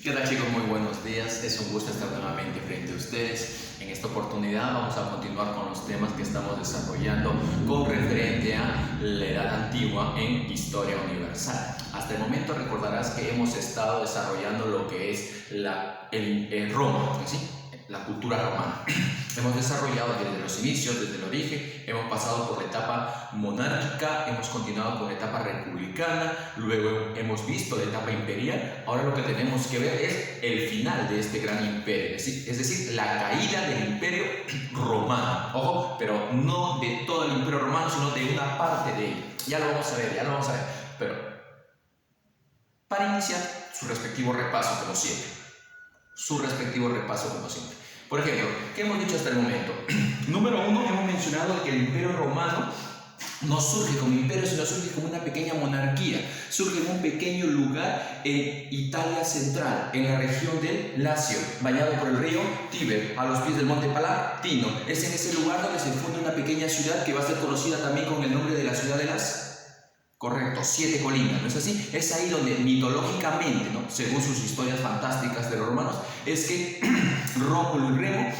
¿Qué tal, chicos? Muy buenos días, es un gusto estar nuevamente frente a ustedes. En esta oportunidad vamos a continuar con los temas que estamos desarrollando con referente a la Edad Antigua en Historia Universal. Hasta el momento recordarás que hemos estado desarrollando lo que es Roma, ¿sí? La cultura romana. Hemos desarrollado desde los inicios, desde el origen, hemos pasado por la etapa monárquica, hemos continuado con la etapa republicana, luego hemos visto la etapa imperial. Ahora lo que tenemos que ver es el final de este gran imperio, es decir, la caída del imperio romano. Ojo, pero no de todo el imperio romano, sino de una parte de él. Ya lo vamos a ver, pero para iniciar su respectivo repaso, como siempre. Por ejemplo, ¿qué hemos dicho hasta el momento? Número uno, hemos mencionado que el imperio romano no surge como imperio, sino surge como una pequeña monarquía. Surge en un pequeño lugar en Italia central, en la región del Lacio, bañado por el río Tíber, a los pies del monte Palatino. Es en ese lugar donde se funda una pequeña ciudad que va a ser conocida también con el nombre de la ciudad de las... Correcto, 7 colinas, ¿no es así? Es ahí donde mitológicamente, ¿no?, según sus historias fantásticas de los romanos, es que Rómulo y Remo,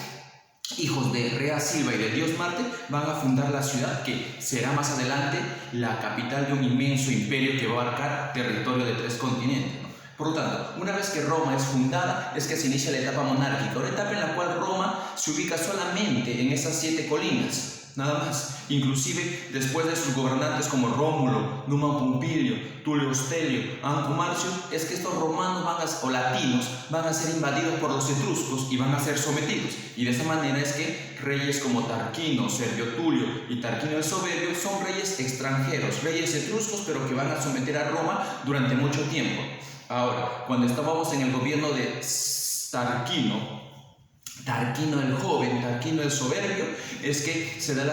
hijos de Rea Silva y del dios Marte, van a fundar la ciudad que será más adelante la capital de un inmenso imperio que va a abarcar territorio de 3 continentes, ¿no? Por lo tanto, una vez que Roma es fundada, es que se inicia la etapa monárquica, una etapa en la cual Roma se ubica solamente en esas 7 colinas. Nada más. Inclusive después de sus gobernantes como Rómulo, Numa Pompilio, Tulio Hostelio, Anco Marcio, es que estos romanos o latinos van a ser invadidos por los etruscos y van a ser sometidos. Y de esa manera es que reyes como Tarquino, Servio Tulio y Tarquino el Soberbio son reyes extranjeros, reyes etruscos, pero que van a someter a Roma durante mucho tiempo. Ahora, cuando estábamos en el gobierno de Tarquino el joven, Tarquino el soberbio, es que se da el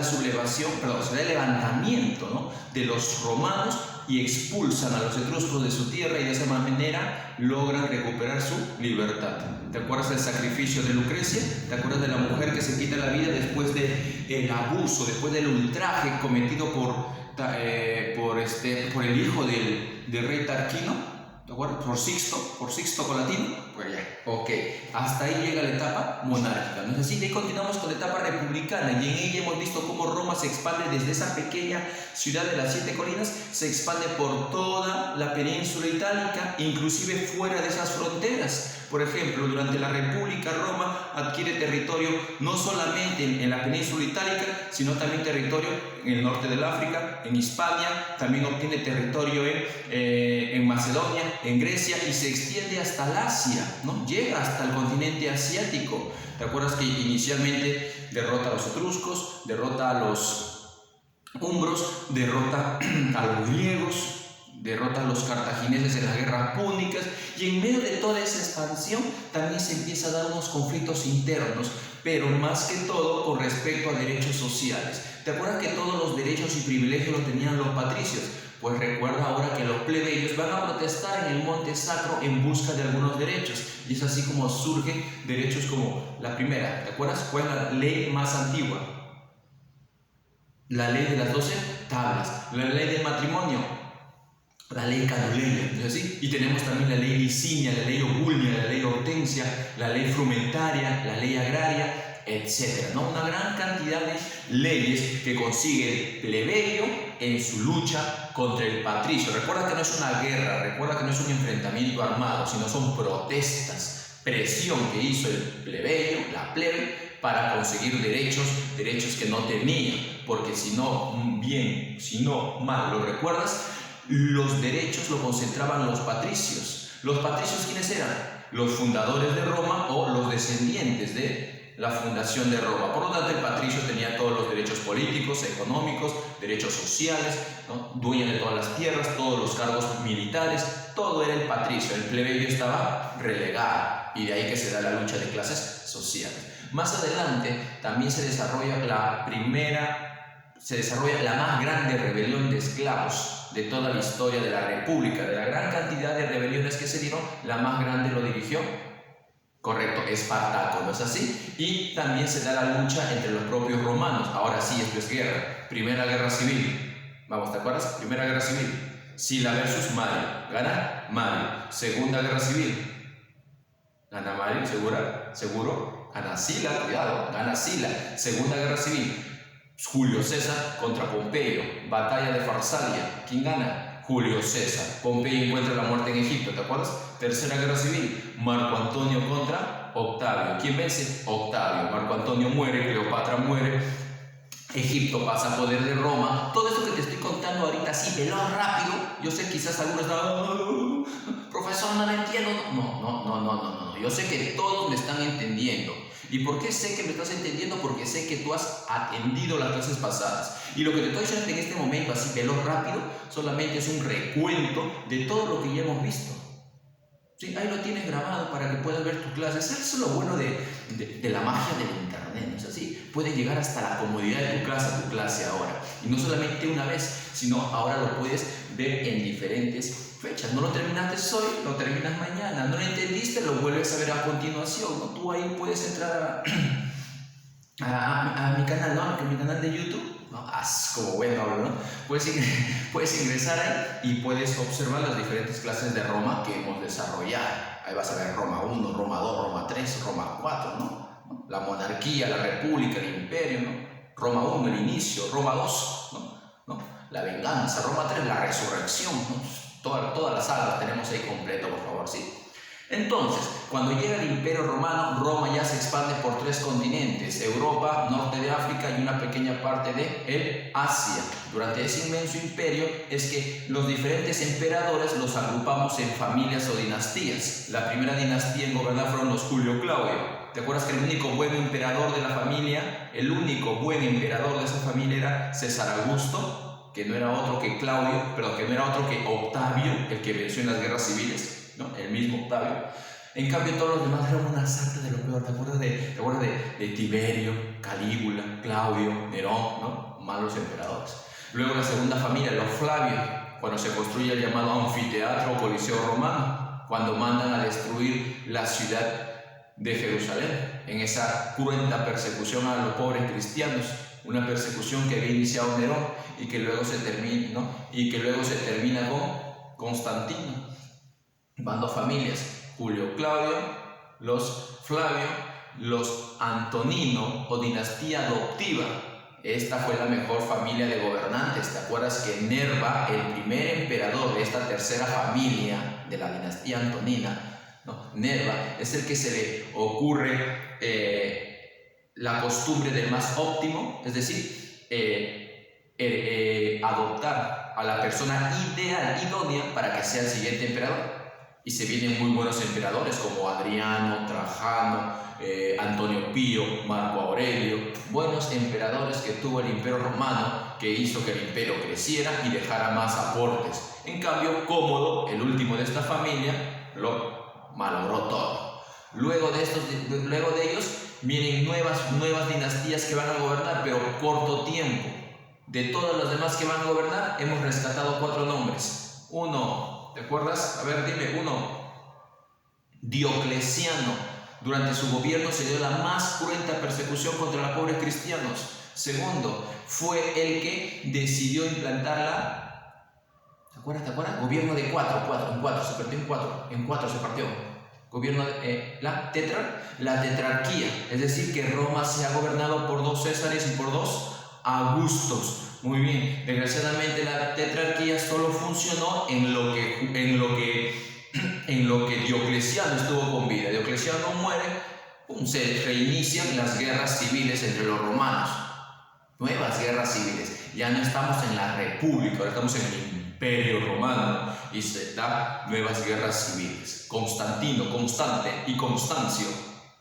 levantamiento, ¿no?, de los romanos y expulsan a los etruscos de su tierra y de esa manera logran recuperar su libertad. ¿Te acuerdas del sacrificio de Lucrecia? ¿Te acuerdas de la mujer que se quita la vida después del abuso, después del ultraje cometido por el hijo del rey Tarquino? ¿De acuerdo? Por Sixto Colatino. Pues ya, ok. Hasta ahí llega la etapa monárquica, ¿no es así? De ahí continuamos con la etapa republicana y en ella hemos visto cómo Roma se expande desde esa pequeña ciudad de las 7 colinas, se expande por toda la península itálica, inclusive fuera de esas fronteras. Por ejemplo, durante la República, Roma adquiere territorio no solamente en la península itálica, sino también territorio en el norte del África, en Hispania, también obtiene territorio en Macedonia, en Grecia, y se extiende hasta el Asia, ¿no? Llega hasta el continente asiático. ¿Te acuerdas que inicialmente derrota a los etruscos, derrota a los umbros, derrota a los griegos, derrota a los cartagineses en las guerras púnicas, y en medio de toda esa expansión también se empieza a dar unos conflictos internos, pero más que todo con respecto a derechos sociales. ¿Te acuerdas que todos los derechos y privilegios los tenían los patricios? Pues recuerda ahora que los plebeyos van a protestar en el Monte Sacro en busca de algunos derechos, y es así como surgen derechos como la primera. ¿Te acuerdas cuál es la ley más antigua? La ley de las 12 tablas, la ley del matrimonio, la ley canuleia, ¿no es así? Y tenemos también la ley licinia, la ley ogulia, la ley hortensia, la ley frumentaria, la ley agraria, etcétera, ¿no? Una gran cantidad de leyes que consigue el plebeyo en su lucha contra el patricio. Recuerda que no es una guerra, recuerda que no es un enfrentamiento armado, sino son protestas, presión que hizo el plebeyo, la plebe, para conseguir derechos que no tenía, porque si no mal lo recuerdas, los derechos los concentraban los patricios. ¿Los patricios quiénes eran? Los fundadores de Roma o los descendientes de la fundación de Roma. Por lo tanto, el patricio tenía todos los derechos políticos, económicos, derechos sociales, ¿no?, dueño de todas las tierras, todos los cargos militares, todo era el patricio. El plebeyo estaba relegado, y de ahí que se da la lucha de clases sociales. Más adelante también se desarrolla la más grande rebelión de esclavos de toda la historia de la República. De la gran cantidad de rebeliones que se dieron, la más grande lo dirigió, correcto, Espartaco, ¿no es así? Y también se da la lucha entre los propios romanos. Ahora sí, esto es guerra. Primera guerra civil. Vamos, ¿te acuerdas? Primera guerra civil. Sila versus Mario. Gana Mario. Segunda guerra civil. Gana Mario, seguro. Gana Sila, cuidado, gana Sila. Segunda Guerra Civil. Julio César contra Pompeyo. Batalla de Farsalia. ¿Quién gana? Julio César. Pompeyo encuentra la muerte en Egipto, ¿te acuerdas? Tercera Guerra Civil. Marco Antonio contra Octavio. ¿Quién vence? Octavio. Marco Antonio muere, Cleopatra muere. Egipto pasa a poder de Roma. Todo esto que te estoy contando ahorita así, veloz, rápido. Yo sé quizás algunos están, profesor, no lo entiendo. No. Yo sé que todos me están entendiendo. ¿Y por qué sé que me estás entendiendo? Porque sé que tú has atendido las clases pasadas. Y lo que te estoy diciendo en este momento, así veloz, rápido, solamente es un recuento de todo lo que ya hemos visto. Sí, ahí lo tienes grabado para que puedas ver tus clases. Eso es lo bueno de la magia del internet, ¿no es así? Puedes llegar hasta la comodidad de tu casa, tu clase ahora. Y no solamente una vez, sino ahora lo puedes ver en diferentes fechas. No lo terminaste hoy, lo terminas mañana. No lo entendiste, lo vuelves a ver a continuación, ¿no? Tú ahí puedes entrar a mi canal, ¿no? A mi canal de YouTube. ¿No? Como bueno hablo, ¿no? Puedes ingresar ahí y puedes observar las diferentes clases de Roma que hemos desarrollado. Ahí vas a ver Roma 1, Roma 2, Roma 3, Roma 4, ¿no? La monarquía, la república, el imperio, ¿no? Roma 1, el inicio, Roma 2, ¿no? La venganza, Roma 3, la resurrección, ¿no? Toda la saga la tenemos ahí completa, por favor, ¿sí? Entonces, cuando llega el Imperio Romano, Roma ya se expande por 3 continentes: Europa, norte de África y una pequeña parte de Asia. Durante ese inmenso imperio es que los diferentes emperadores los agrupamos en familias o dinastías. La primera dinastía en gobernar fueron los Julio-Claudio. ¿Te acuerdas que el único buen emperador de la familia, el único buen emperador de esa familia era César Augusto, que no era otro que Octavio, el que venció en las guerras civiles? ¿No? El mismo Octavio. En cambio, todos los demás eran una sarta de lo peor. ¿Te acuerdas de Tiberio, Calígula, Claudio, Nerón, ¿no? Malos emperadores. Luego la segunda familia, los Flavios, cuando se construye el llamado anfiteatro o coliseo romano, cuando mandan a destruir la ciudad de Jerusalén, en esa cruenta persecución a los pobres cristianos, una persecución que había iniciado Nerón y que luego se termina, ¿no? Y que luego se termina con Constantino. Van 2 familias: Julio Claudio, los Flavio, los Antonino o dinastía adoptiva. Esta fue la mejor familia de gobernantes. ¿Te acuerdas que Nerva, el primer emperador de esta tercera familia de la dinastía antonina, ¿no? Nerva es el que se le ocurre la costumbre del más óptimo, es decir, adoptar a la persona ideal, idónea, para que sea el siguiente emperador. Y se vienen muy buenos emperadores como Adriano, Trajano, Antonio Pío, Marco Aurelio. Buenos emperadores que tuvo el Imperio Romano, que hizo que el imperio creciera y dejara más aportes. En cambio, Cómodo, el último de esta familia, lo malogró todo. Luego de ellos vienen nuevas dinastías que van a gobernar, pero corto tiempo. De todas las demás que van a gobernar, hemos rescatado 4 nombres. Uno, ¿te acuerdas? A ver, dime, uno. Diocleciano. Durante su gobierno se dio la más cruenta persecución contra los pobres cristianos. Segundo, fue el que decidió implantar la... ¿Te acuerdas? Gobierno de 4, se partió en 4 se partió. Gobierno de la tetrarquía, es decir, que Roma se ha gobernado por 2 Césares y por 2 Augustos. Muy bien, desgraciadamente la tetrarquía solo funcionó en lo que Diocleciano estuvo con vida. Diocleciano muere, se reinician las guerras civiles entre los romanos. Nuevas guerras civiles. Ya no estamos en la república, ahora estamos en el Imperio Romano y se da nuevas guerras civiles. Constantino, Constante y Constancio,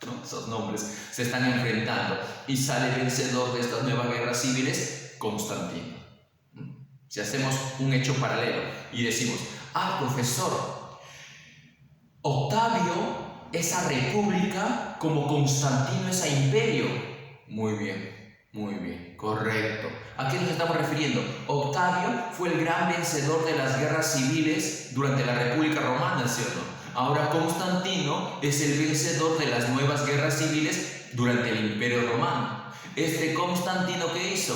¿no? Esos nombres se están enfrentando y sale vencedor de estas nuevas guerras civiles Constantino. Si hacemos un hecho paralelo y decimos, profesor, Octavio es a república como Constantino es a imperio. Muy bien, correcto. ¿A qué nos estamos refiriendo? Octavio fue el gran vencedor de las guerras civiles durante la República Romana, ¿sí o no? Ahora Constantino es el vencedor de las nuevas guerras civiles durante el Imperio Romano. Constantino, ¿qué hizo?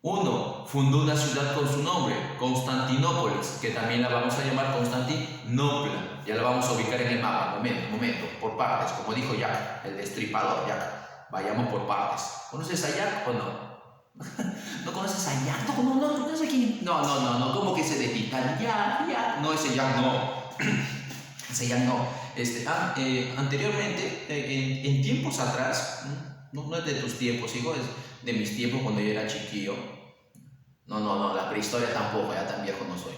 1. fundó una ciudad con su nombre, Constantinópolis, que también la vamos a llamar Constantinopla. Ya la vamos a ubicar en el mapa, momento, por partes, como dijo Jack, el destripador Jack. Vayamos por partes. ¿Conoces a Jack o no? ¿No conoces a Jack? No sé quién. No, ¿cómo que ese de Titán? Jack. No, ese Jack no. Ese Jack no. Anteriormente, en tiempos atrás, no es de tus tiempos, hijo, es de mis tiempos cuando yo era chiquillo. No, la prehistoria tampoco, ya tan viejo no soy.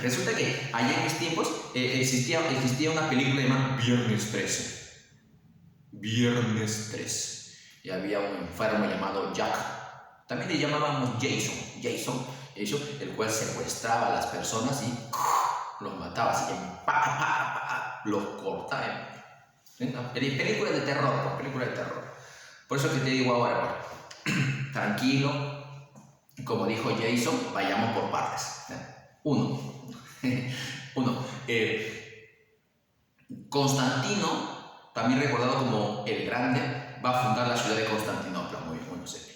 Resulta que allá en mis tiempos existía una película llamada Viernes 13. Viernes 13. Y había un enfermo llamado Jack. También le llamábamos Jason, el cual secuestraba a las personas y los mataba así, los cortaba. Película de terror, Por eso que te digo ahora, tranquilo, como dijo Jason, vayamos por partes. Uno. Constantino, también recordado como el Grande, va a fundar la ciudad de Constantinopla, muy bien.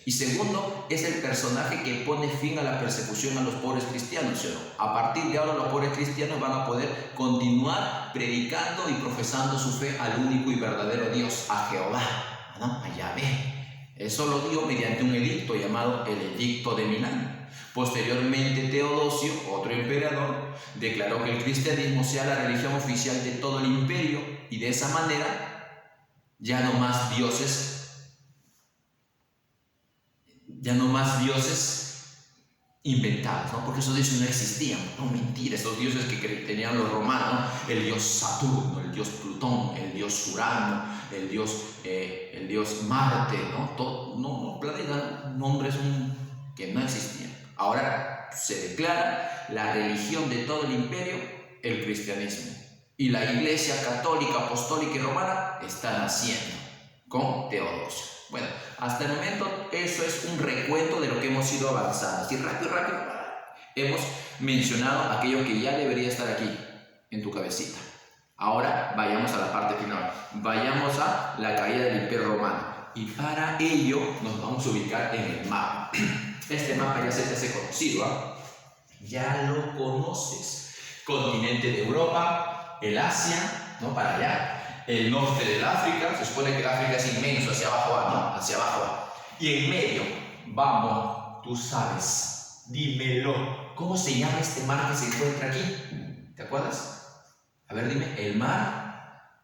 Y segundo, es el personaje que pone fin a la persecución a los pobres cristianos, ¿sí o no? A partir de ahora los pobres cristianos van a poder continuar predicando y profesando su fe al único y verdadero Dios, a Jehová, ¿no? A Yahvé. Eso lo dio mediante un edicto llamado el Edicto de Milán. Posteriormente, Teodosio, otro emperador, declaró que el cristianismo sea la religión oficial de todo el imperio y de esa manera ya no más dioses inventados, ¿no? Porque esos dioses no existían, no, mentira, esos dioses que tenían los romanos, el dios Saturno, el dios Plutón, el dios Urano, el dios Marte, ¿no? Planetas, nombres que no existían. Ahora se declara la religión de todo el imperio, el cristianismo. Y la Iglesia católica, apostólica y romana está naciendo con Teodosio. Bueno, hasta el momento eso es un recuento de lo que hemos ido avanzando. Así rápido, hemos mencionado aquello que ya debería estar aquí, en tu cabecita. Ahora vayamos a la parte final. Vayamos a la caída del Imperio Romano. Y para ello nos vamos a ubicar en el mapa. Este mapa ya se te hace conocido, ¿eh? Ya lo conoces. Continente de Europa, el Asia, ¿no? Para allá, el norte del África, se supone que el África es inmenso, hacia abajo va, ¿no? Hacia abajo va. Y en medio, vamos, tú sabes, dímelo, ¿cómo se llama este mar que se encuentra aquí? ¿Te acuerdas? A ver, dime, el mar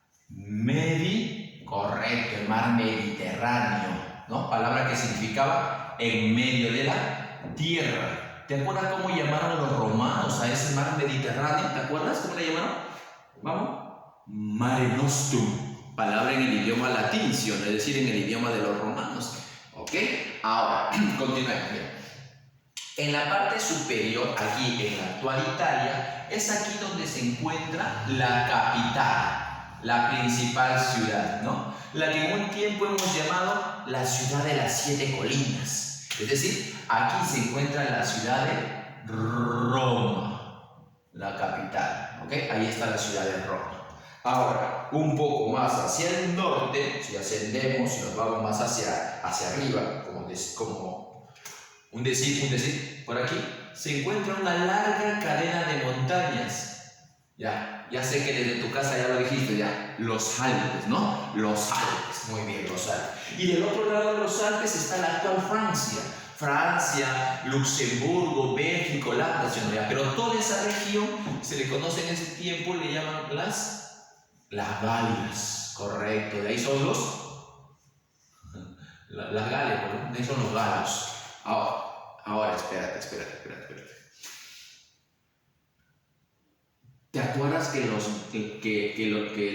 correcto, el mar Mediterráneo, ¿no? Palabra que significaba en medio de la tierra. ¿Te acuerdas cómo llamaron los romanos a ese mar Mediterráneo? ¿Te acuerdas cómo le llamaron? Vamos. Mare Nostrum, palabra en el idioma latincio, es decir, en el idioma de los romanos. ¿Ok? Ahora, continuemos. En la parte superior, aquí en la actual Italia, es aquí donde se encuentra la capital, la principal ciudad, ¿no? La que en un tiempo hemos llamado la ciudad de las 7 colinas. Es decir, aquí se encuentra la ciudad de Roma, la capital, ¿ok? Ahí está la ciudad de Roma. Ahora, un poco más hacia el norte, si ascendemos y nos vamos más hacia arriba, como un decir, por aquí, se encuentra una larga cadena de montañas. Ya sé que desde tu casa ya lo dijiste, ya, los Alpes, ¿no? Los Alpes, muy bien, los Alpes. Y del otro lado de los Alpes está la actual Francia, Luxemburgo, Bélgica, Holanda, pero toda esa región se le conoce en ese tiempo, le llaman las Galias, correcto, de ahí son las Galias, ¿no? De ahí son los galos. Ahora, espérate. ¿Te acuerdas que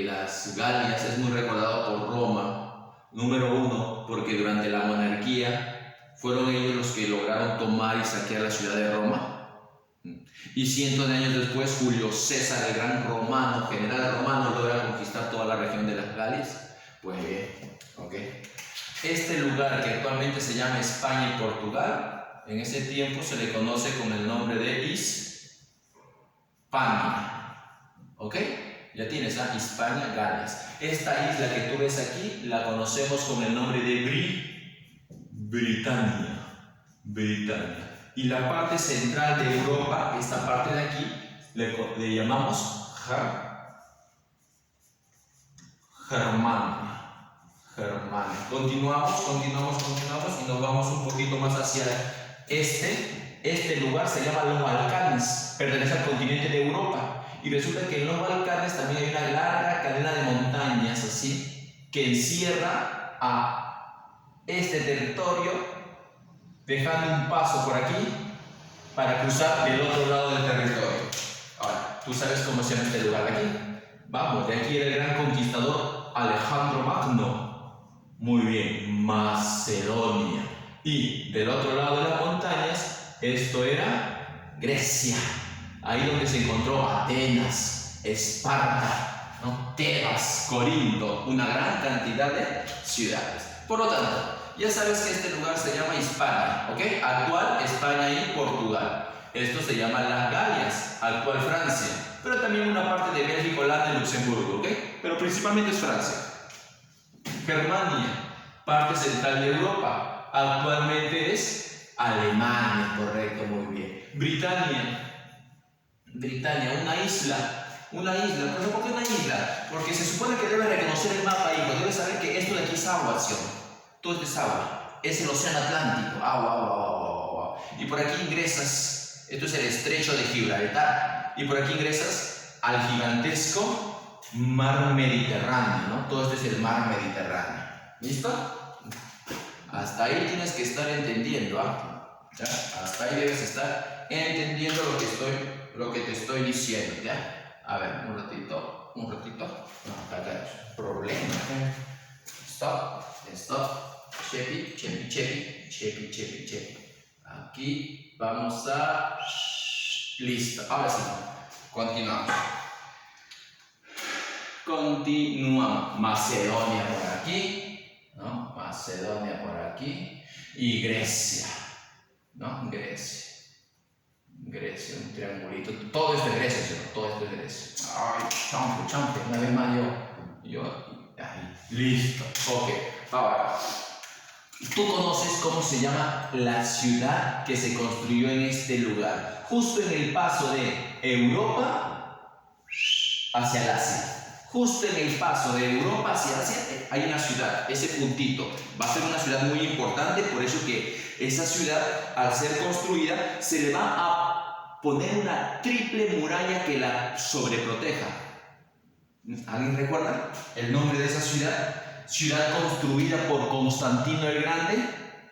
las Galias es muy recordado por Roma? Número 1, porque durante la monarquía fueron ellos los que lograron tomar y saquear la ciudad de Roma. Y cientos de años después, Julio César, el gran general romano, logra conquistar toda la región de las Galias. Pues bien, ok. Este lugar que actualmente se llama España y Portugal, en ese tiempo se le conoce con el nombre de Hispania. ¿Ok? Ya tienes a Hispania, Galias. Esta isla que tú ves aquí la conocemos con el nombre de Britania. Y la parte central de Europa, esta parte de aquí, le llamamos Germania. Continuamos y nos vamos un poquito más hacia este lugar se llama los Balcanes, pertenece al continente de Europa. Y resulta que en los Balcanes también hay una larga cadena de montañas así que encierra a este territorio, dejando un paso por aquí para cruzar del otro lado del territorio. Ahora, ¿tú sabes cómo se llama este lugar de aquí? Vamos, de aquí era el gran conquistador Alejandro Magno. Muy bien, Macedonia. Y del otro lado de las montañas, esto era Grecia. Ahí donde se encontró Atenas, Esparta, ¿no? Tebas, Corinto, una gran cantidad de ciudades. Por lo tanto, ya sabes que este lugar se llama Hispania, ¿ok? Actual España y Portugal. Esto se llama las Galias, actual Francia, pero también una parte de Bélgica, Holanda y Luxemburgo, ¿ok? Pero principalmente es Francia. Germania, parte central de Europa, actualmente es Alemania, correcto, muy bien. Britania, una isla, ¿pero por qué una isla? Porque se supone que debes reconocer el mapa y debes saber que esto de aquí es agua, ¿sí? Todo esto es agua, es el océano Atlántico, agua. Y por aquí ingresas, esto es el estrecho de Gibraltar, y por aquí ingresas al gigantesco mar Mediterráneo, ¿no? Todo esto es el mar Mediterráneo. ¿Listo? Hasta ahí tienes que estar entendiendo, ¿ah? ¿Ya? Hasta ahí debes estar entendiendo lo que te estoy diciendo, ¿ya? A ver, un ratito. No, acá hay un problema. Stop. Chepi. Aquí vamos a... Listo, ahora sí. Continuamos. Macedonia por aquí, ¿no? Macedonia por aquí. Y Grecia, ¿no? Grecia, un triangulito. Todo esto es Grecia, ¿sí? Todo esto es Grecia. Ay, champe. Una vez más ahí. Listo. Ok, ahora. ¿Tú conoces cómo se llama la ciudad que se construyó en este lugar? Justo en el paso de Europa hacia el Asia. Justo en el paso de Europa hacia Asia hay una ciudad, ese puntito. Va a ser una ciudad muy importante, por eso que esa ciudad, al ser construida, se le va a poner una triple muralla que la sobreproteja. ¿Alguien recuerda el nombre de esa ciudad? Ciudad construida por Constantino el Grande.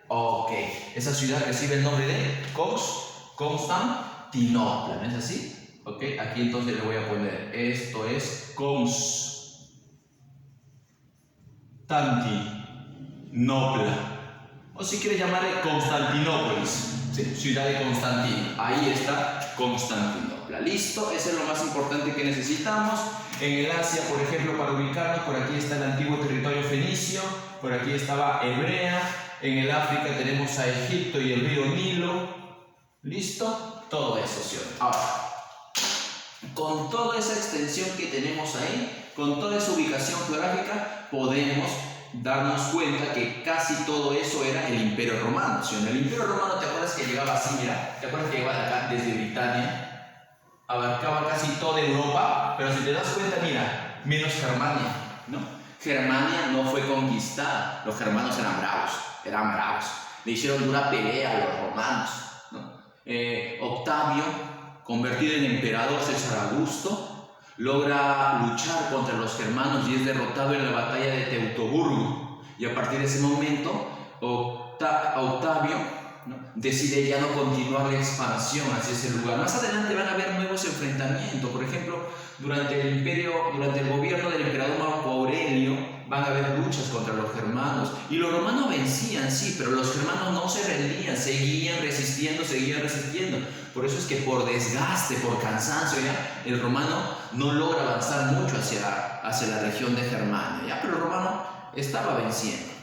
Ok, esa ciudad recibe el nombre de Constantinopla, ¿no es así? Ok, aquí entonces le voy a poner, esto es Constantinopla, o si quieres llamarle Constantinópolis, ¿sí? Ciudad de Constantino, ahí está Constantinopla. Listo, eso es lo más importante que necesitamos. En el Asia, por ejemplo, para ubicarnos, por aquí está el antiguo territorio fenicio, por aquí estaba Hebrea, en el África tenemos a Egipto y el río Nilo. ¿Listo? Todo eso, ¿sí? Ahora, con toda esa extensión que tenemos ahí, con toda esa ubicación geográfica, podemos darnos cuenta que casi todo eso era el Imperio Romano, ¿sí? El Imperio Romano, ¿te acuerdas que llegaba así? Mira, ¿te acuerdas que llegaba de acá, desde Britania? Abarcaba casi toda Europa, pero si te das cuenta, mira, menos Germania, ¿no? Germania no fue conquistada, los germanos eran bravos, le hicieron dura pelea a los romanos, ¿no? Octavio, convertido en emperador, César Augusto, logra luchar contra los germanos y es derrotado en la batalla de Teutoburgo, y a partir de ese momento Octavio, ¿no? decide ya no continuar la expansión hacia ese lugar. Más adelante van a haber nuevos enfrentamientos. Por ejemplo, durante el gobierno del emperador Marco Aurelio van a haber luchas contra los germanos, y los romanos vencían, sí, pero los germanos no se rendían, seguían resistiendo. Por eso es que por desgaste, por cansancio, ya el romano no logra avanzar mucho hacia la región de Germania, ¿ya? Pero el romano estaba venciendo.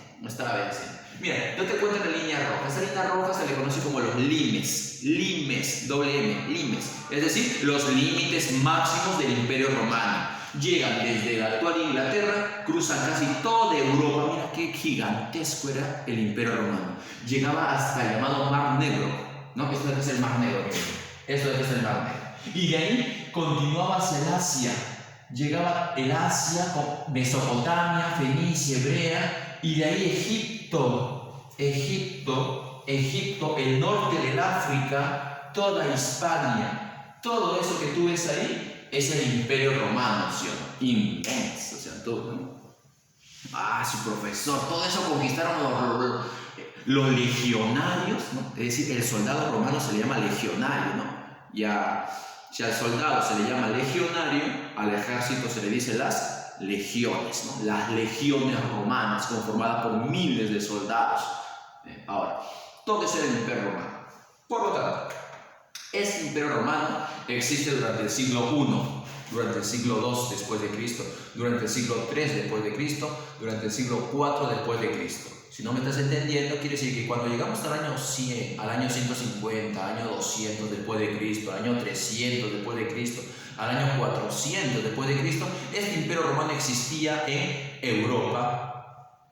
Mira, yo te cuento la línea roja. Esta línea roja se le conoce como los limes, doble M, limes, es decir, los límites máximos del Imperio Romano. llegan desde la actual Inglaterra, cruzan casi toda Europa. Mira qué gigantesco era el Imperio Romano. Llegaba hasta el llamado Mar Negro, ¿no? Esto es el Mar Negro, esto es el Mar Negro. Y de ahí continuaba hacia el Asia. Llegaba el Asia con Mesopotamia, Fenicia, Hebrea, y de ahí Egipto, el norte del África, toda Hispania, todo eso que tú ves ahí es el Imperio Romano, ¿sí o no? Inmenso, o sea, todo, ¿no? Su profesor, todo eso conquistaron los legionarios, ¿no? Es decir, el soldado romano se le llama legionario, ¿no? Ya, si al soldado se le llama legionario, al ejército se le dice las legiones, ¿no? Las legiones romanas, conformadas por miles de soldados. Ahora, todo eso era el Imperio Romano. Por lo tanto, este Imperio Romano existe durante el siglo I, durante el siglo II después de Cristo, durante el siglo III después de Cristo, durante el siglo IV después de Cristo. Si no me estás entendiendo, quiere decir que cuando llegamos al año 100, al año 150, al año 200 después de Cristo, al año 300 después de Cristo, al año 400 después de Cristo, este Imperio Romano existía en Europa.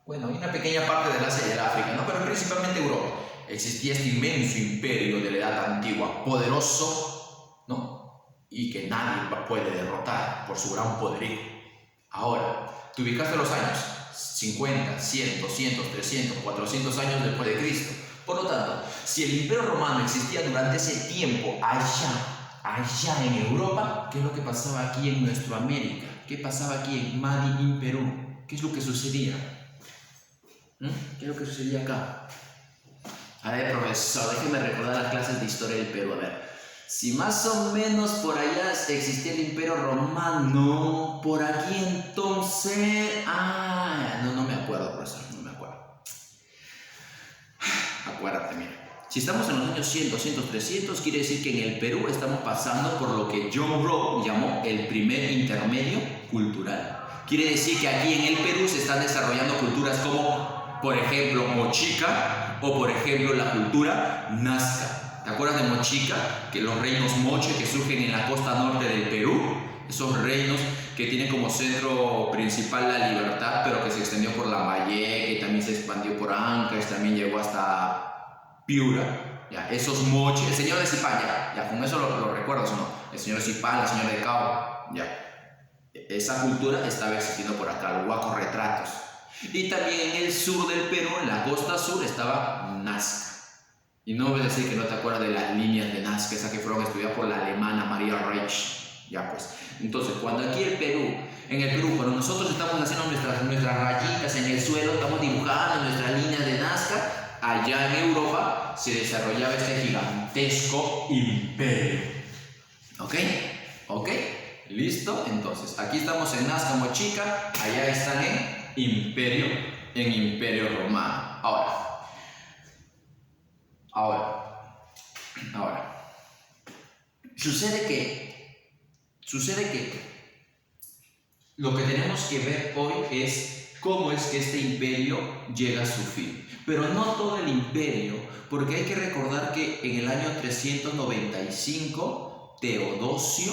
Bueno, y una pequeña parte del Asia y del África, ¿no? Pero principalmente Europa. Existía este inmenso imperio de la Edad Antigua, poderoso, ¿no? Y que nadie puede derrotar por su gran poderío. Ahora, te ubicaste los años 50, 100, 200, 300, 400 años después de Cristo. Por lo tanto, si el Imperio Romano existía durante ese tiempo allá en Europa, ¿qué es lo que pasaba aquí en nuestra América? ¿Qué pasaba aquí en Madi, en Perú? ¿Qué es lo que sucedía? ¿Qué es lo que sucedía acá? A ver, profesor, déjeme recordar las clases de historia del Perú. A ver, si más o menos por allá existía el Imperio Romano, por aquí entonces... no me acuerdo, profesor, no me acuerdo. Acuérdate, mira. Si estamos en los años 100, 200, 300, quiere decir que en el Perú estamos pasando por lo que John Rowe llamó el primer intermedio cultural. Quiere decir que aquí en el Perú se están desarrollando culturas como, por ejemplo, Mochica o, por ejemplo, la cultura Nazca. ¿Te acuerdas de Mochica? Que los reinos Moche que surgen en la costa norte del Perú, esos reinos que tienen como centro principal la libertad, pero que se extendió por Lambayeque, que también se expandió por Ancash, también llegó hasta Piura. Ya, esos Moche, el señor de Zipán, ya con eso lo recuerdas, ¿no? El señor de Zipán, la señora de Cabo, ya. Esa cultura estaba existiendo por acá, los Huacos Retratos. Y también en el sur del Perú, en la costa sur, estaba Nazca. Y no voy a decir que no te acuerdas de las líneas de Nazca, esas que fueron estudiadas por la alemana María Reich. Ya pues. Entonces, cuando aquí en el Perú, cuando nosotros estamos haciendo nuestras rayitas en el suelo, estamos dibujando nuestras líneas de Nazca, allá en Europa se desarrollaba este gigantesco imperio. ¿Ok? ¿Ok? ¿Listo? Entonces, aquí estamos en Nazca, Mochica, allá están en Imperio Romano. Ahora, sucede que lo que tenemos que ver hoy es cómo es que este imperio llega a su fin. Pero no todo el imperio, porque hay que recordar que en el año 395, Teodosio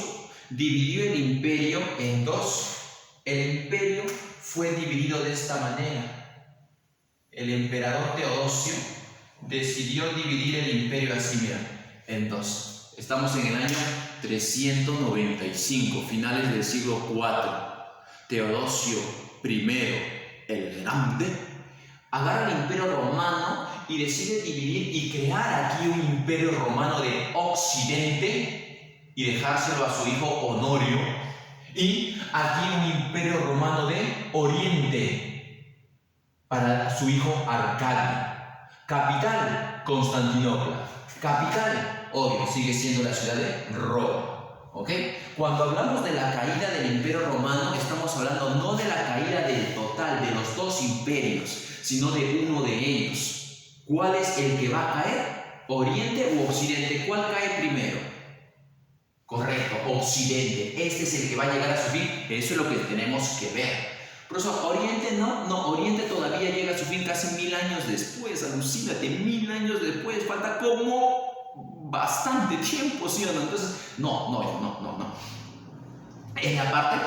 dividió el imperio en dos. El imperio fue dividido de esta manera. El emperador Teodosio decidió dividir el imperio así, mira, en dos. Estamos en el año 395, finales del siglo IV. Teodosio I el Grande agarra el imperio romano y decide dividir y crear aquí un imperio romano de Occidente y dejárselo a su hijo Honorio, y aquí un imperio romano de Oriente para su hijo Arcadio. Capital, Constantinopla. Capital, obvio, sigue siendo la ciudad de Roma. ¿Ok? Cuando hablamos de la caída del Imperio Romano, estamos hablando no de la caída del total de los dos imperios, sino de uno de ellos. ¿Cuál es el que va a caer? ¿Oriente u Occidente? ¿Cuál cae primero? Correcto, Occidente. Este es el que va a llegar a su fin. Eso es lo que tenemos que ver. Profesor, Oriente no, Oriente todavía llega a su fin casi 1000 años después. Alucínate, 1000 años después. Falta como bastante tiempo, ¿sí o no? Entonces, no. En la parte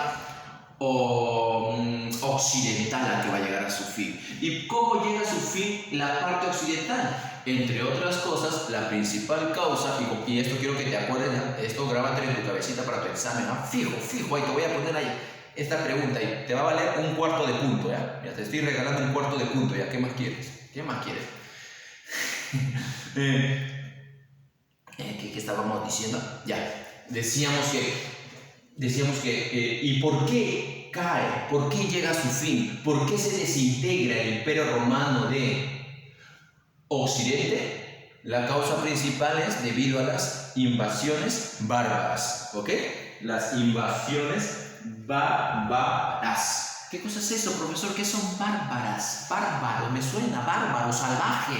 occidental la que va a llegar a su fin. ¿Y cómo llega a su fin la parte occidental? Entre otras cosas, la principal causa, y esto quiero que te acuerdes, esto grábate en tu cabecita para tu examen, ¿no? Fijo, ahí te voy a poner ahí esta pregunta y te va a valer un cuarto de punto, ¿ya? Ya te estoy regalando un cuarto de punto, ¿ya? ¿Qué más quieres? ¿Qué más quieres? ¿Qué estábamos diciendo? Ya, decíamos que ¿y por qué cae? ¿Por qué llega a su fin? ¿Por qué se desintegra el Imperio Romano de Occidente? La causa principal es debido a las invasiones bárbaras, ¿ok? Las invasiones bárbaras. ¿Qué cosa es eso, profesor? ¿Qué son bárbaras? Bárbaro, me suena bárbaro, salvaje.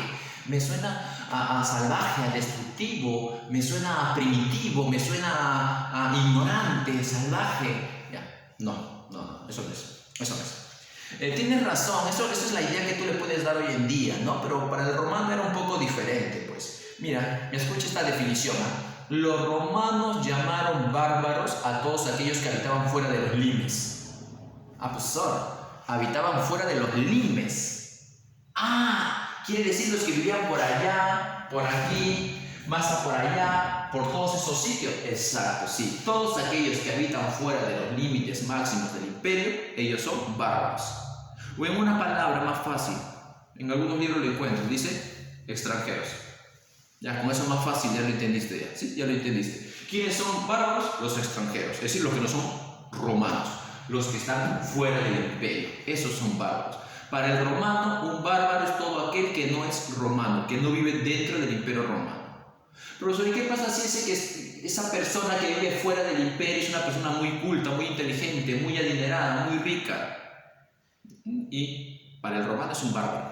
Me suena a salvaje, a destructivo, me suena a primitivo, me suena a ignorante, salvaje. Ya, no, eso no es. Tienes razón, eso es la idea que tú le puedes dar hoy en día, ¿no? Pero para el romano era un poco diferente, pues. Mira, escucha esta definición, ¿eh? Los romanos llamaron bárbaros a todos aquellos que habitaban fuera de los limes. Habitaban fuera de los limes. Quiere decir los que vivían por allá, por aquí, más por allá, por todos esos sitios. Exacto, sí. Todos aquellos que habitan fuera de los límites máximos del imperio, ellos son bárbaros. O en una palabra más fácil, en algunos libros lo encuentro, dice extranjeros. Ya, con eso más fácil, ya lo entendiste ya. Sí, ya lo entendiste. ¿Quiénes son bárbaros? Los extranjeros, es decir, los que no son romanos, los que están fuera del imperio. Esos son bárbaros. Para el romano, un bárbaro es todo aquel que no es romano, que no vive dentro del imperio romano. Profesor, ¿y qué pasa si esa persona que vive fuera del imperio es una persona muy culta, muy inteligente, muy adinerada, muy rica? Y para el romano es un bárbaro.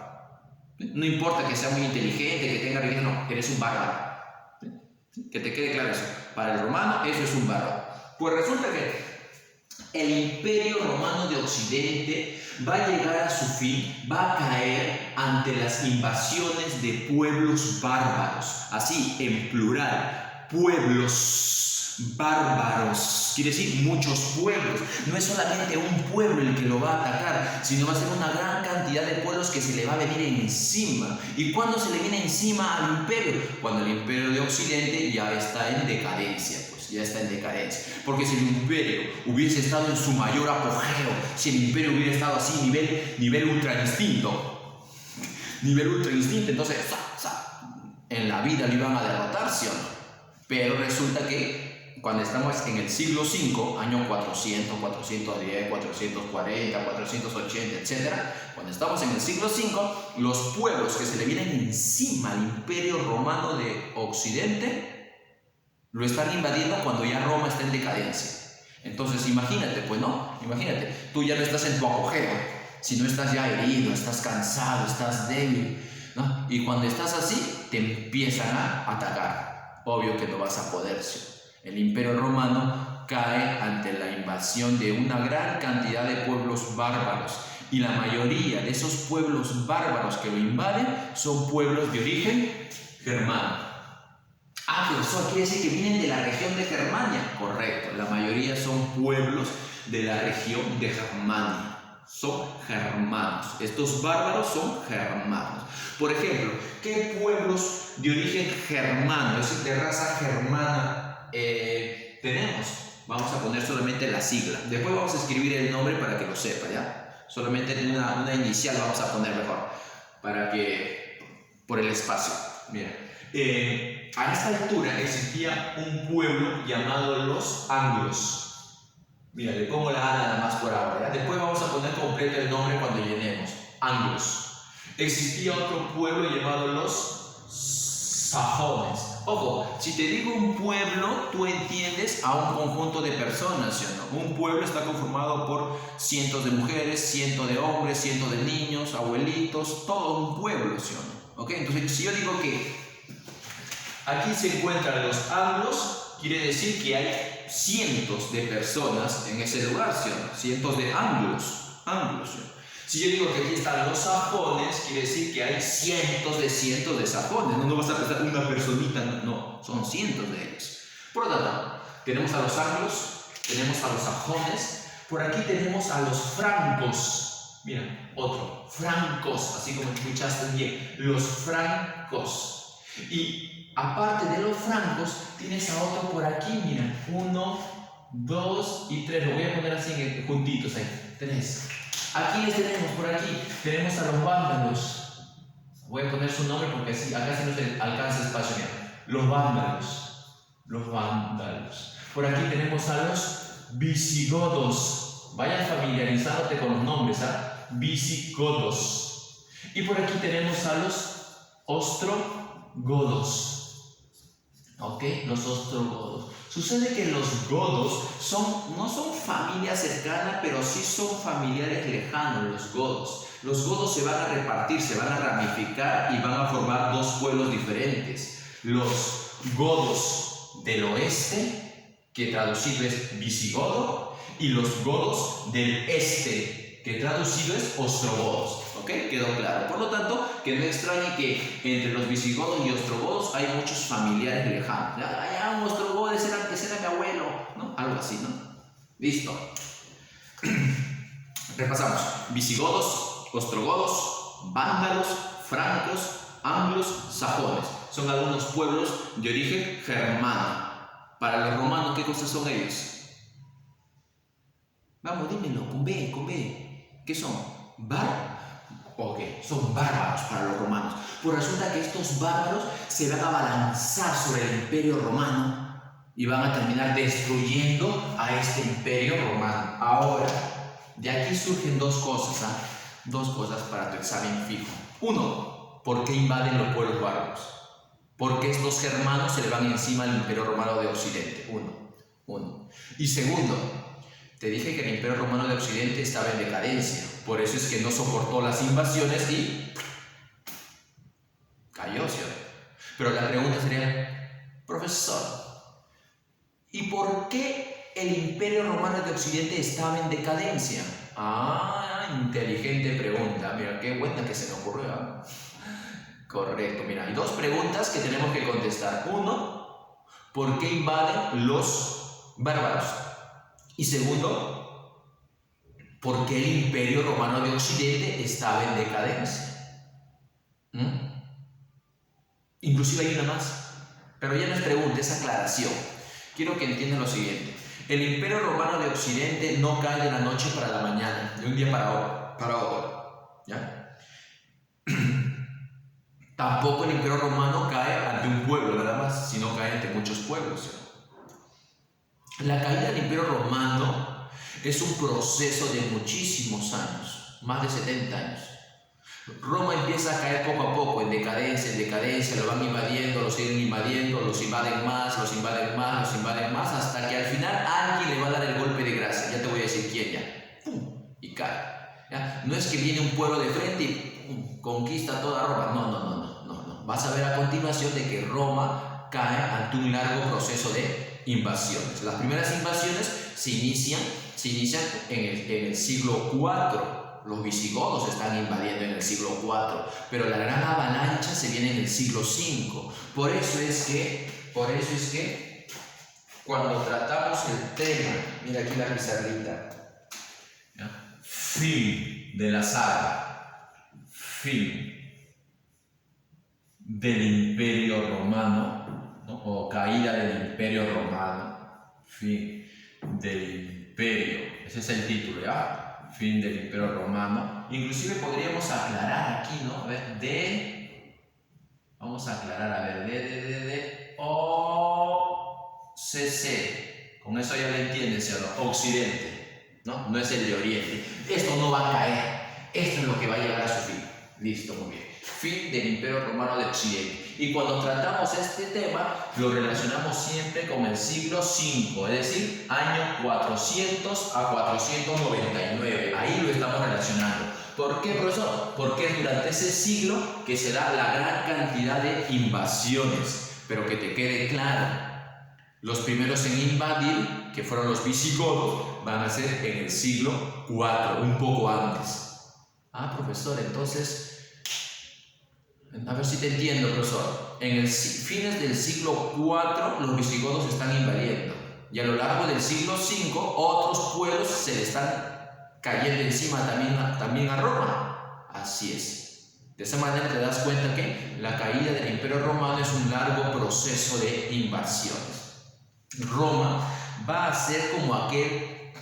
No importa que sea muy inteligente, que tenga riqueza, no, eres un bárbaro. Que te quede claro eso. Para el romano eso es un bárbaro. Pues resulta que el imperio romano de Occidente va a llegar a su fin, va a caer ante las invasiones de pueblos bárbaros, así en plural, pueblos bárbaros, quiere decir muchos pueblos. No es solamente un pueblo el que lo va a atacar, sino va a ser una gran cantidad de pueblos que se le va a venir encima. ¿Y cuándo se le viene encima al imperio? Cuando el imperio de Occidente ya está en decadencia, ya está en decadencia. Porque si el imperio hubiese estado en su mayor apogeo, si el imperio hubiera estado así, nivel ultra instinto, entonces en la vida lo iban a derrotar, ¿sí o no? Pero resulta que cuando estamos en el siglo V, año 400, 410, 440, 480, etc., cuando estamos en el siglo V, los pueblos que se le vienen encima al imperio romano de Occidente lo están invadiendo cuando ya Roma está en decadencia. Entonces imagínate, pues no, imagínate, tú ya no estás en tu apogeo, si no estás ya herido, estás cansado, estás débil, ¿no? Y cuando estás así, te empiezan a atacar. Obvio que no vas a poder. El imperio romano cae ante la invasión de una gran cantidad de pueblos bárbaros. Y la mayoría de esos pueblos bárbaros que lo invaden son pueblos de origen germano. Profesor, quiere decir que vienen de la región de Germania. Correcto, la mayoría son pueblos de la región de Germania. Son germanos. Estos bárbaros son germanos. Por ejemplo, ¿qué pueblos de origen germano, es decir, de raza germana, tenemos? Vamos a poner solamente la sigla. Después vamos a escribir el nombre para que lo sepa, ¿ya? Solamente una inicial vamos a poner mejor, para que, por el espacio. Mira. A esta altura existía un pueblo llamado los anglos. Mira, le pongo la A nada más por ahora, ¿ya? Después vamos a poner completo el nombre cuando llenemos. Anglos. Existía otro pueblo llamado los sajones. Ojo, si te digo un pueblo, tú entiendes a un conjunto de personas, ¿sí o no? Un pueblo está conformado por cientos de mujeres, cientos de hombres, cientos de niños, abuelitos, todo un pueblo, ¿sí o no? ¿Ok? Entonces, si yo digo que aquí se encuentran los anglos, quiere decir que hay cientos de personas en ese lugar, ¿sí o no? Cientos de anglos, ¿sí? Si yo digo que aquí están los sajones, quiere decir que hay cientos de sajones. No vas a pensar una personita, no, son cientos de ellos. Por lo tanto, tenemos a los anglos, tenemos a los sajones. Por aquí tenemos a los francos. Mira, otro, francos, así como escuchaste bien, los francos. Y aparte de los francos, tienes a otro por aquí, mira, 1, 2 y 3. Lo voy a poner así juntitos ahí. 3. Aquí les tenemos, por aquí, tenemos a los vándalos. Voy a poner su nombre porque así, acá se nos alcanza espacio. Mira. Los vándalos. Los vándalos. Por aquí tenemos a los visigodos. Vaya familiarizándote con los nombres, ¿ah? Visigodos. Y por aquí tenemos a los ostrogodos. ¿Ok? Los ostrogodos. Sucede que los godos no son familia cercana, pero sí son familiares lejanos, los godos. Los godos se van a repartir, se van a ramificar y van a formar dos pueblos diferentes. Los godos del oeste, que traducido es visigodo, y los godos del este, que traducido es ostrogodos. ¿Ok? Quedó claro. Por lo tanto, que no extrañe que entre los visigodos y ostrogodos hay muchos familiares lejanos. Ya un ostrogodo, ese era mi abuelo, ¿no? Algo así, ¿no? Listo. Repasamos. Visigodos, ostrogodos, vándalos, francos, anglos, sajones. Son algunos pueblos de origen germano. Para los romanos, ¿qué cosas son ellos? Vamos, dímelo, con B. ¿Qué son? Son bárbaros para los romanos. Pues resulta que estos bárbaros se van a abalanzar sobre el imperio romano y van a terminar destruyendo a este imperio romano. Ahora, de aquí surgen dos cosas, ¿ah? Dos cosas para tu examen fijo. Uno, ¿por qué invaden los pueblos bárbaros? Porque estos germanos se le van encima al imperio romano de Occidente. Uno. Y segundo, te dije que el imperio romano de Occidente estaba en decadencia. Por eso es que no soportó las invasiones y cayó, ¿sí? Pero la pregunta sería, profesor, ¿y por qué el imperio romano de Occidente estaba en decadencia? Inteligente pregunta. Mira, qué buena que se me ocurrió, ¿eh? Correcto, mira, hay dos preguntas que tenemos que contestar. Uno, ¿por qué invaden los bárbaros? Y segundo, ¿por qué el imperio romano de Occidente estaba en decadencia? Inclusive hay una más, pero ya no es pregunta, es aclaración. Quiero que entiendan lo siguiente. El imperio romano de Occidente no cae de la noche para la mañana, de un día para otro. ¿Ya? Tampoco el imperio romano cae ante un pueblo nada más, sino cae ante muchos pueblos. La caída del imperio romano es un proceso de muchísimos años, más de 70 años. Roma empieza a caer poco a poco, en decadencia, lo van invadiendo, lo siguen invadiendo, los invaden más, hasta que al final alguien le va a dar el golpe de gracia. Ya te voy a decir quién ya. ¡Pum! Y cae. ¿Ya? No es que viene un pueblo de frente y ¡pum! Conquista toda Roma. No. Vas a ver a continuación de que Roma cae ante un largo proceso de invasiones. Las primeras invasiones se inician en el siglo IV. Los visigodos están invadiendo en el siglo IV, pero la gran avalancha se viene en el siglo V. Por eso es que cuando tratamos el tema, mira aquí la pizarrita, fin de la saga, fin del Imperio Romano, ¿no? O caída del Imperio Romano, fin del Imperio, ese es el título, ¿ya? Fin del Imperio Romano. Inclusive podríamos aclarar aquí, ¿no? A ver, vamos a aclarar, a ver, de O, C. Con eso ya lo entiendes, ¿sí o no? Occidente, ¿no? No es el de Oriente. Esto no va a caer. Esto es lo que va a llegar a su fin. Listo, muy bien. Fin del Imperio Romano de Occidente. Y cuando tratamos este tema, lo relacionamos siempre con el siglo V, es decir, año 400 a 499. Ahí lo estamos relacionando. ¿Por qué, profesor? Porque es durante ese siglo que se da la gran cantidad de invasiones. Pero que te quede claro, los primeros en invadir, que fueron los visigodos, van a ser en el siglo IV, un poco antes. Profesor, entonces, a ver si te entiendo, profesor. En el fines del siglo IV, los visigodos están invadiendo. Y a lo largo del siglo V, otros pueblos se le están cayendo encima también a Roma. Así es. De esa manera te das cuenta que la caída del Imperio Romano es un largo proceso de invasiones. Roma va a ser como aquella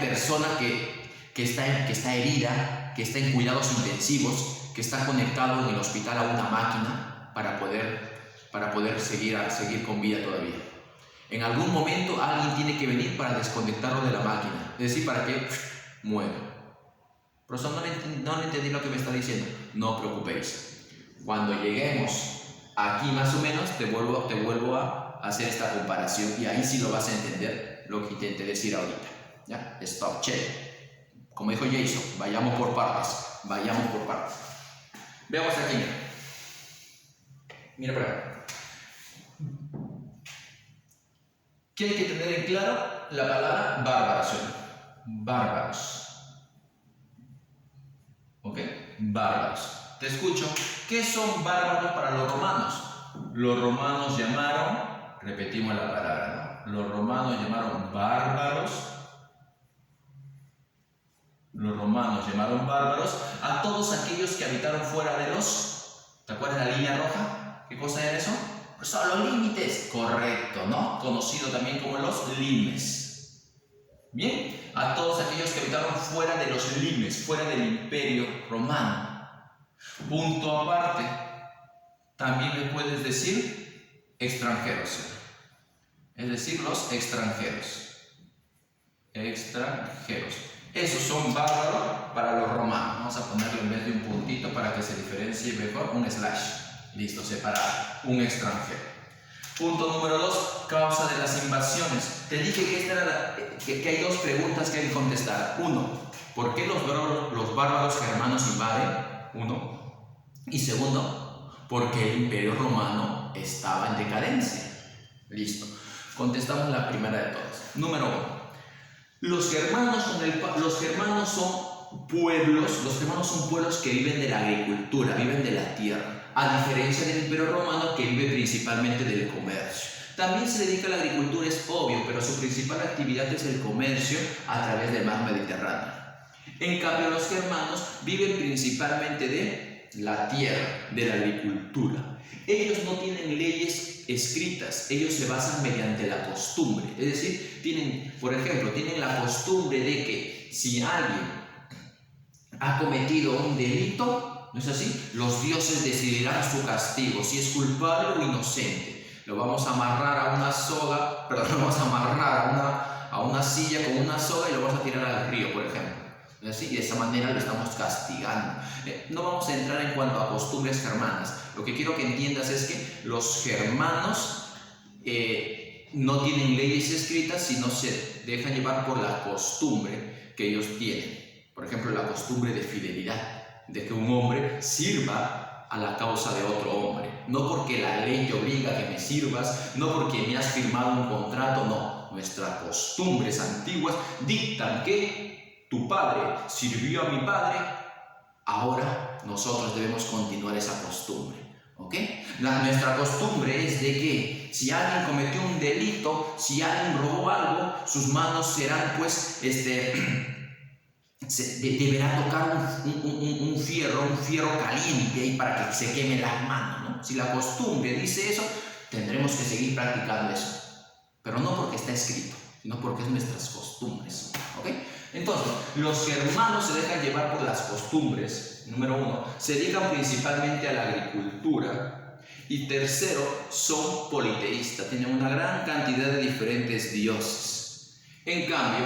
persona que está herida, que está en cuidados intensivos, que está conectado en el hospital a una máquina para poder seguir con vida todavía. En algún momento alguien tiene que venir para desconectarlo de la máquina, es decir, para que muera. Profesor, no entendí lo que me está diciendo. No os preocupéis. Cuando lleguemos aquí más o menos, te vuelvo a hacer esta comparación y ahí sí lo vas a entender lo que intenté decir ahorita. ¿Ya? Stop, check. Como dijo Jason, vayamos por partes. Veamos aquí. Mira para acá. ¿Qué hay que tener en claro? La palabra bárbaros. Bárbaros. ¿Ok? Bárbaros. Te escucho. ¿Qué son bárbaros para los romanos? Los romanos llamaron, repetimos la palabra, ¿no? Los romanos llamaron bárbaros. Los romanos llamaron bárbaros a todos aquellos que habitaron fuera de los... ¿Te acuerdas de la línea roja? ¿Qué cosa era eso? Pues son los límites. Correcto, ¿no? Conocido también como los limes. Bien, a todos aquellos que habitaron fuera de los limes, fuera del Imperio Romano. Punto aparte, también le puedes decir extranjeros. Es decir, los extranjeros. Extranjeros. Esos son bárbaros para los romanos. Vamos a ponerlo en vez de un puntito para que se diferencie mejor, un slash. Listo, separado. Un extranjero. Punto número 2, causa de las invasiones. Te dije que hay dos preguntas que hay que contestar. Uno, ¿por qué los bárbaros germanos invaden? Uno. Y segundo, ¿por qué el Imperio Romano estaba en decadencia? Listo. Contestamos la primera de todas. Número 1. Los germanos son pueblos que viven de la agricultura, viven de la tierra, a diferencia del Imperio Romano que vive principalmente del comercio. También se dedica a la agricultura, es obvio, pero su principal actividad es el comercio a través del mar Mediterráneo. En cambio, los germanos viven principalmente de la tierra, de la agricultura. Ellos no tienen leyes escritas, ellos se basan mediante la costumbre. Es decir, tienen la costumbre de que si alguien ha cometido un delito, ¿no es así? Los dioses decidirán su castigo, si es culpable o inocente. Lo vamos a amarrar a una soga, lo vamos a amarrar a una silla con una soga y lo vamos a tirar al río, por ejemplo. ¿Así? Y de esa manera lo estamos castigando. No vamos a entrar en cuanto a costumbres germanas. Lo que quiero que entiendas es que los germanos no tienen leyes escritas, sino se dejan llevar por la costumbre que ellos tienen. Por ejemplo, la costumbre de fidelidad, de que un hombre sirva a la causa de otro hombre. No porque la ley te obliga a que me sirvas, no porque me has firmado un contrato, no. Nuestras costumbres antiguas dictan que tu padre sirvió a mi padre, ahora nosotros debemos continuar esa costumbre. ¿Ok? Nuestra costumbre es de que si alguien cometió un delito, si alguien robó algo, sus manos serán deberá tocar un fierro caliente ahí para que se queme las manos, ¿no? Si la costumbre dice eso, tendremos que seguir practicando eso. Pero no porque está escrito, sino porque es nuestras costumbres. ¿Ok? Entonces, los germanos se dejan llevar por las costumbres. Número 1, se dedican principalmente a la agricultura. Y tercero, son politeístas, tienen una gran cantidad de diferentes dioses. En cambio,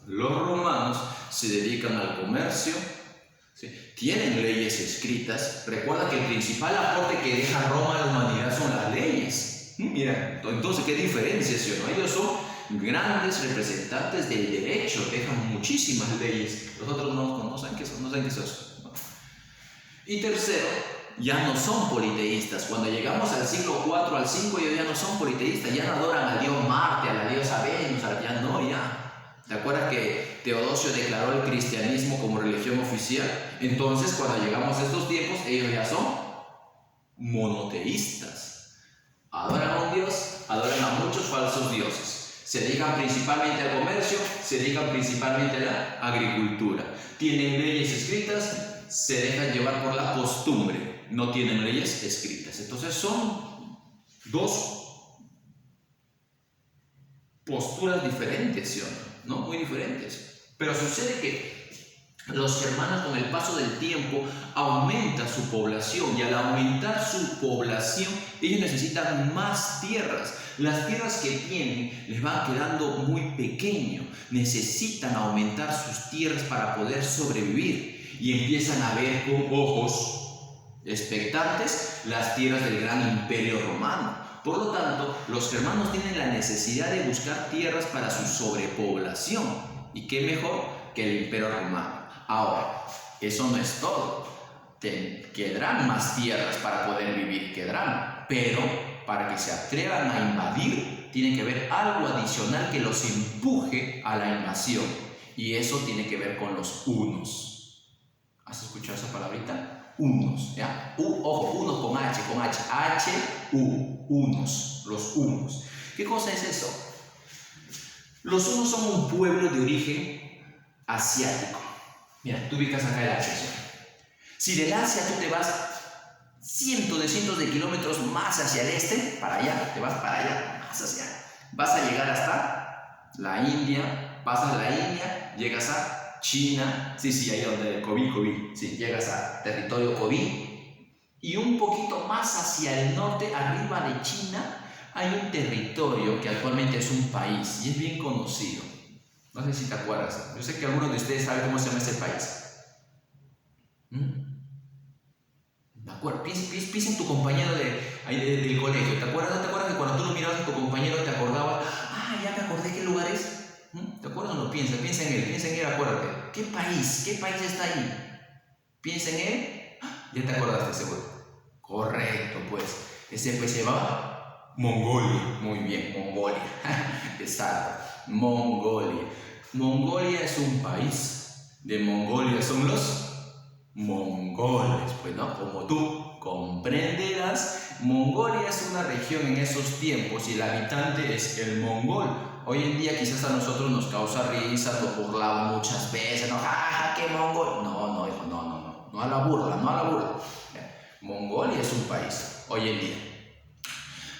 los romanos se dedican al comercio, ¿sí? Tienen leyes escritas. Recuerda que el principal aporte que deja Roma a la humanidad son las leyes. Mira, entonces, ¿qué diferencia, sí o no? Ellos son grandes representantes del derecho, dejan muchísimas leyes. Los otros no saben qué es eso. No. Y tercero, ya no son politeístas. Cuando llegamos al siglo IV, al V, ellos ya no son politeístas, ya no adoran al dios Marte, a la diosa Venus, ya. ¿Te acuerdas que Teodosio declaró el cristianismo como religión oficial? Entonces, cuando llegamos a estos tiempos, ellos ya son monoteístas. Adoran a un Dios, adoran a muchos falsos dioses. Se dedican principalmente al comercio, se dedican principalmente a la agricultura. Tienen leyes escritas, se dejan llevar por la costumbre, no tienen leyes escritas. Entonces son dos posturas diferentes, ¿sí o no? Muy diferentes. Pero sucede que los germanos, con el paso del tiempo, aumenta su población, y al aumentar su población ellos necesitan más tierras. Las tierras que tienen les van quedando muy pequeños, necesitan aumentar sus tierras para poder sobrevivir, y empiezan a ver con ojos expectantes las tierras del gran imperio romano. Por lo tanto, los germanos tienen la necesidad de buscar tierras para su sobrepoblación, y qué mejor que el imperio romano. Ahora, eso no es todo. Quedarán más tierras para poder vivir, quedarán, pero para que se atrevan a invadir, tiene que haber algo adicional que los empuje a la invasión, y eso tiene que ver con los hunos. ¿Has escuchado esa palabrita? Hunos, ¿ya? Ojo, hunos con H, hunos, los hunos. ¿Qué cosa es eso? Los hunos son un pueblo de origen asiático. Mira, tú ubicas acá el Asia. Si del Asia tú te vas cientos de kilómetros más hacia el este, para allá, te vas para allá, más hacia, vas a llegar hasta la India, pasas la India, llegas a China, sí, ahí donde el Kobe, sí, llegas a territorio Kobe, y un poquito más hacia el norte, arriba de China, hay un territorio que actualmente es un país y es bien conocido. No sé si te acuerdas. Yo sé que algunos de ustedes saben cómo se llama ese país. ¿De acuerdo? Piensa en tu compañero del colegio. ¿Te acuerdas que cuando tú lo mirabas a tu compañero te acordabas? Ah, ya me acordé qué lugar es. ¿Te acuerdas o no? Piensa en él, acuérdate. ¿Qué país está ahí? Piensa en él. Ya te acordaste, seguro. Correcto, pues. Ese pues se llamaba Mongolia. Muy bien, Mongolia. Exacto. Mongolia. Mongolia es un país. De Mongolia son los mongoles, pues no, como tú comprenderás, Mongolia es una región en esos tiempos y el habitante es el mongol. Hoy en día quizás a nosotros nos causa risa, nos burlamos muchas veces, ¿no? ¡Ah, qué mongol! No, hijo, no a la burla. Mongolia es un país, hoy en día.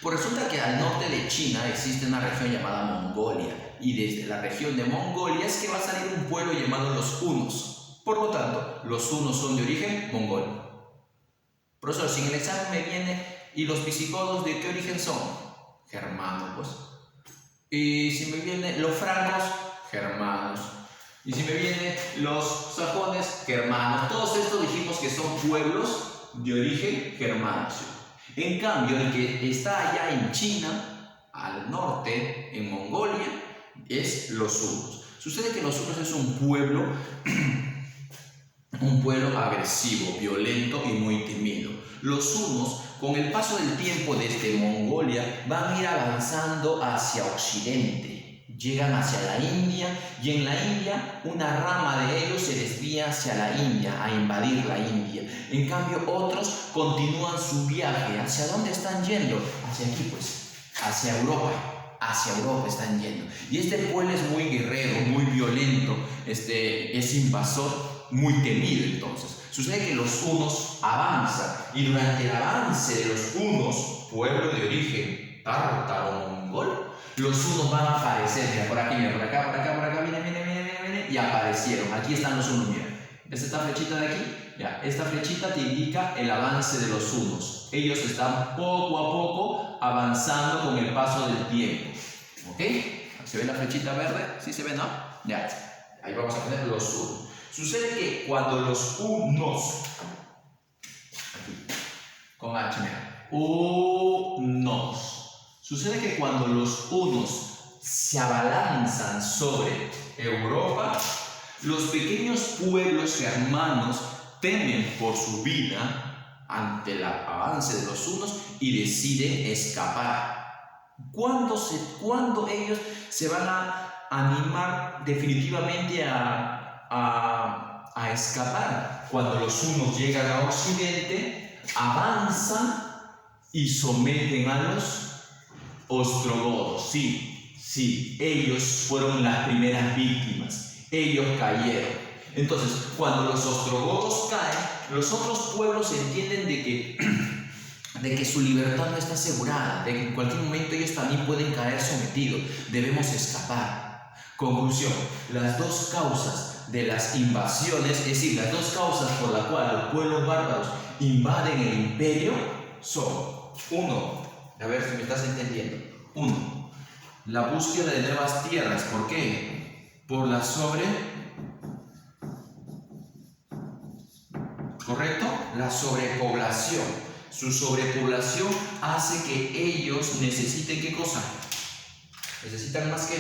Pues resulta que al norte de China existe una región llamada Mongolia, y desde la región de Mongolia es que va a salir un pueblo llamado los hunos. Por lo tanto, los hunos son de origen mongol. Profesor, si en el examen me viene, ¿y los visigodos de qué origen son? Germanos, pues. Y si me vienen los francos, germanos. Y si me vienen los sajones, germanos. Todos estos dijimos que son pueblos de origen germano. En cambio, el que está allá en China, al norte, en Mongolia, es los hunos. Sucede que los hunos es un pueblo agresivo, violento y muy temido. Los hunos, con el paso del tiempo desde Mongolia, van a ir avanzando hacia occidente. Llegan hacia la India, y en la India una rama de ellos se desvía hacia la India, a invadir la India. En cambio, otros continúan su viaje. ¿Hacia dónde están yendo? Hacia aquí, pues, hacia Europa. Hacia Europa están yendo. Y este pueblo es muy guerrero, muy violento, es invasor, muy temido. Entonces sucede que los hunos avanzan, y durante el avance de los hunos, pueblo de origen tártaro-mongol, los hunos van a aparecer. Mira, por aquí, mira, por acá, viene, y aparecieron. Aquí están los hunos, mira. ¿Ves esta flechita de aquí? Ya, esta flechita te indica el avance de los hunos. Ellos están poco a poco avanzando con el paso del tiempo. ¿Ok? ¿Se ve la flechita verde? ¿Sí se ve, no? Ya, ahí vamos a poner los hunos. Sucede que cuando los hunos, aquí, con H, mira, hunos. Sucede que cuando los hunos se abalanzan sobre Europa, los pequeños pueblos germanos temen por su vida ante el avance de los hunos y deciden escapar. ¿Cuándo ellos se van a animar definitivamente a escapar? Cuando los hunos llegan a Occidente, avanzan y someten a los ostrogodos. Sí, ellos fueron las primeras víctimas, ellos cayeron. Entonces, cuando los ostrogodos caen, los otros pueblos entienden de que su libertad no está asegurada, de que en cualquier momento ellos también pueden caer sometidos, debemos escapar. Conclusión, las dos causas de las invasiones, es decir, las dos causas por las cuales los pueblos bárbaros invaden el imperio son, uno, a ver si me estás entendiendo, uno, la búsqueda de nuevas tierras. ¿Por qué? Por la ¿correcto? La sobrepoblación. Su sobrepoblación hace que ellos necesiten, ¿qué cosa? Necesitan más que